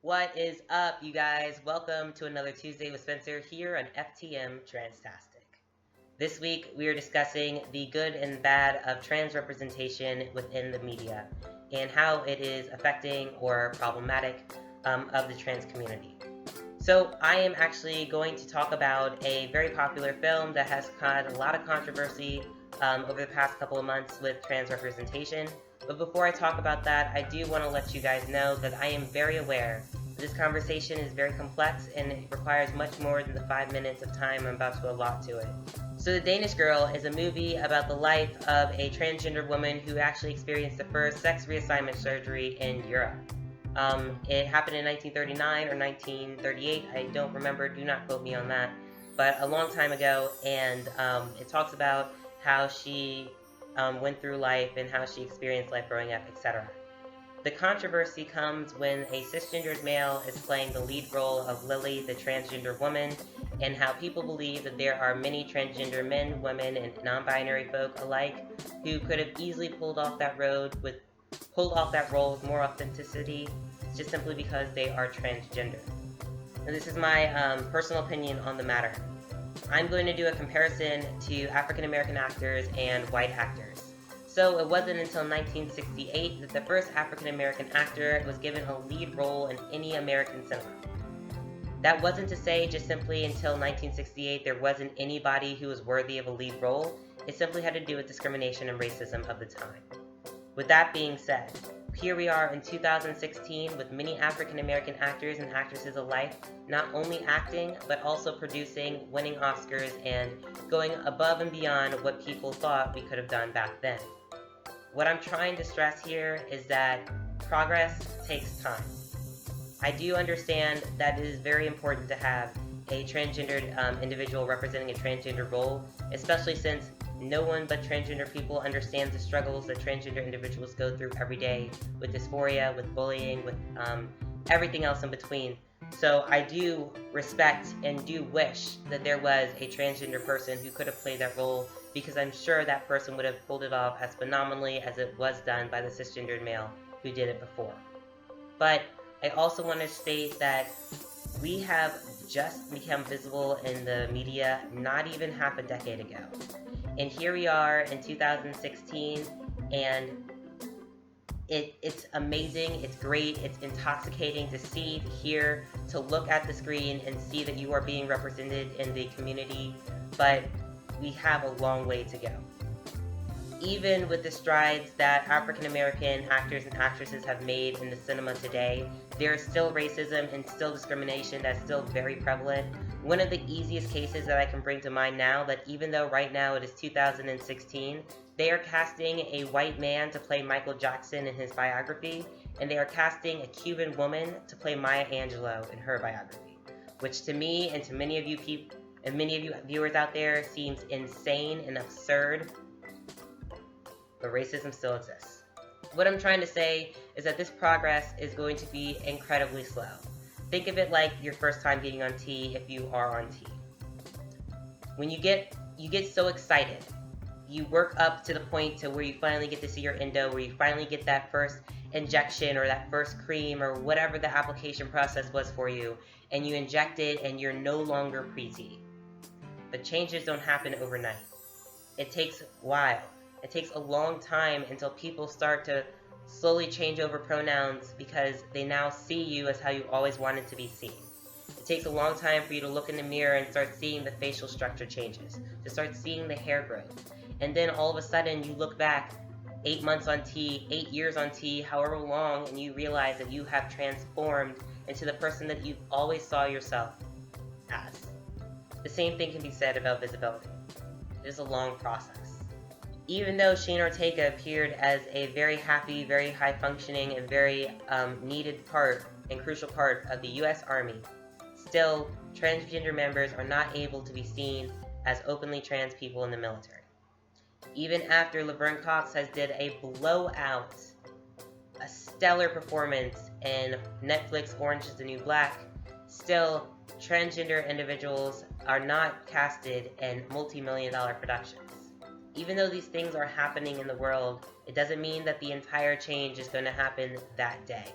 What is up, you guys? Welcome to another Tuesday with Spencer here on FTM Transtastic. This week, we are discussing the good and bad of trans representation within the media and how it is affecting or problematic of the trans community. So, I am actually going to talk about a very popular film that has had a lot of controversy over the past couple of months with trans representation. But before I talk about that, I do want to let you guys know that I am very aware that this conversation is very complex and it requires much more than the 5 minutes of time I'm about to allot to it. So, The Danish Girl is a movie about the life of a transgender woman who actually experienced the first sex reassignment surgery in Europe. It happened in 1939 or 1938. I don't remember. Do not quote me on that. But a long time ago, and it talks about how she went through life and how she experienced life growing up, etc. The controversy comes when a cisgendered male is playing the lead role of Lily, the transgender woman, and how people believe that there are many transgender men, women, and non-binary folk alike who could have easily pulled off that role with more authenticity, just simply because they are transgender. Now, this is my personal opinion on the matter. I'm going to do a comparison to African American actors and white actors. So it wasn't until 1968 that the first African American actor was given a lead role in any American cinema. That wasn't to say just simply until 1968 there wasn't anybody who was worthy of a lead role. It simply had to do with discrimination and racism of the time. With that being said, here we are in 2016 with many African American actors and actresses alike not only acting but also producing, winning Oscars, and going above and beyond what people thought we could have done back then. What I'm trying to stress here is that progress takes time. I do understand that it is very important to have a transgendered individual representing a transgender role, especially since no one but transgender people understands the struggles that transgender individuals go through every day with dysphoria, with bullying, with everything else in between. So I do respect and do wish that there was a transgender person who could have played that role, because I'm sure that person would have pulled it off as phenomenally as it was done by the cisgendered male who did it before. But I also want to state that we have just become visible in the media not even half a decade ago. And here we are in 2016, and it's amazing, it's great, it's intoxicating to see, to hear, to look at the screen and see that you are being represented in the community, but we have a long way to go. Even with the strides that African American actors and actresses have made in the cinema today, there is still racism and still discrimination that's still very prevalent. One of the easiest cases that I can bring to mind now, that even though right now it is 2016, they are casting a white man to play Michael Jackson in his biography, and they are casting a Cuban woman to play Maya Angelou in her biography, which to me and to many of you viewers out there seems insane and absurd, but racism still exists. What I'm trying to say is that this progress is going to be incredibly slow. Think of it like your first time getting on T if you are on T. When you get so excited, you work up to the point to where you finally get to see your endo, where you finally get that first injection or that first cream or whatever the application process was for you, and you inject it and you're no longer pre-T. But changes don't happen overnight. It takes a while. It takes a long time until people start to slowly change over pronouns because they now see you as how you always wanted to be seen. It takes a long time for you to look in the mirror and start seeing the facial structure changes, to start seeing the hair growth. And then all of a sudden you look back 8 months on T, 8 years on T, however long, and you realize that you have transformed into the person that you always saw yourself as. The same thing can be said about visibility. It is a long process. Even though Shane Ortega appeared as a very happy, very high-functioning, and very needed part and crucial part of the U.S. Army, still, transgender members are not able to be seen as openly trans people in the military. Even after Laverne Cox has did a blowout, a stellar performance in Netflix Orange is the New Black, still, transgender individuals are not casted in multi-million-dollar productions. Even though these things are happening in the world, it doesn't mean that the entire change is going to happen that day.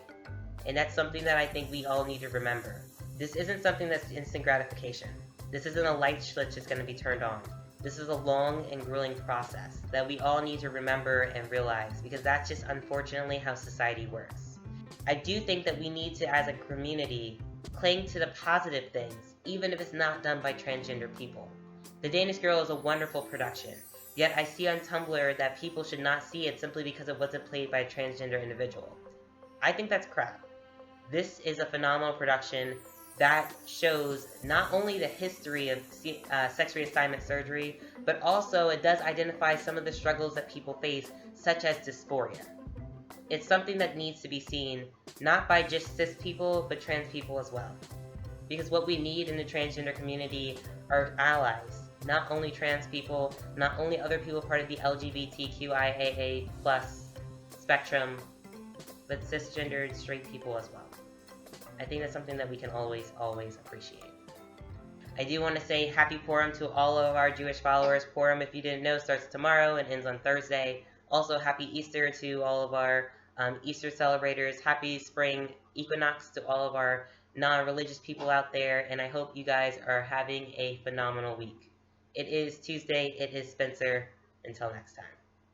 And that's something that I think we all need to remember. This isn't something that's instant gratification. This isn't a light switch that's going to be turned on. This is a long and grueling process that we all need to remember and realize, because that's just unfortunately how society works. I do think that we need to, as a community, cling to the positive things, even if it's not done by transgender people. The Danish Girl is a wonderful production, yet I see on Tumblr that people should not see it simply because it wasn't played by a transgender individual. I think that's crap. This is a phenomenal production that shows not only the history of sex reassignment surgery, but also it does identify some of the struggles that people face, such as dysphoria. It's something that needs to be seen, not by just cis people, but trans people as well. Because what we need in the transgender community are allies, not only trans people, not only other people part of the LGBTQIAA+ spectrum, but cisgendered straight people as well. I think that's something that we can always appreciate. I do want to say happy Purim to all of our Jewish followers. Purim, if you didn't know, starts tomorrow and ends on Thursday. Also, happy Easter to all of our Easter celebrators. Happy spring equinox to all of our non-religious people out there. And I hope you guys are having a phenomenal week. It is Tuesday. It is Spencer. Until next time.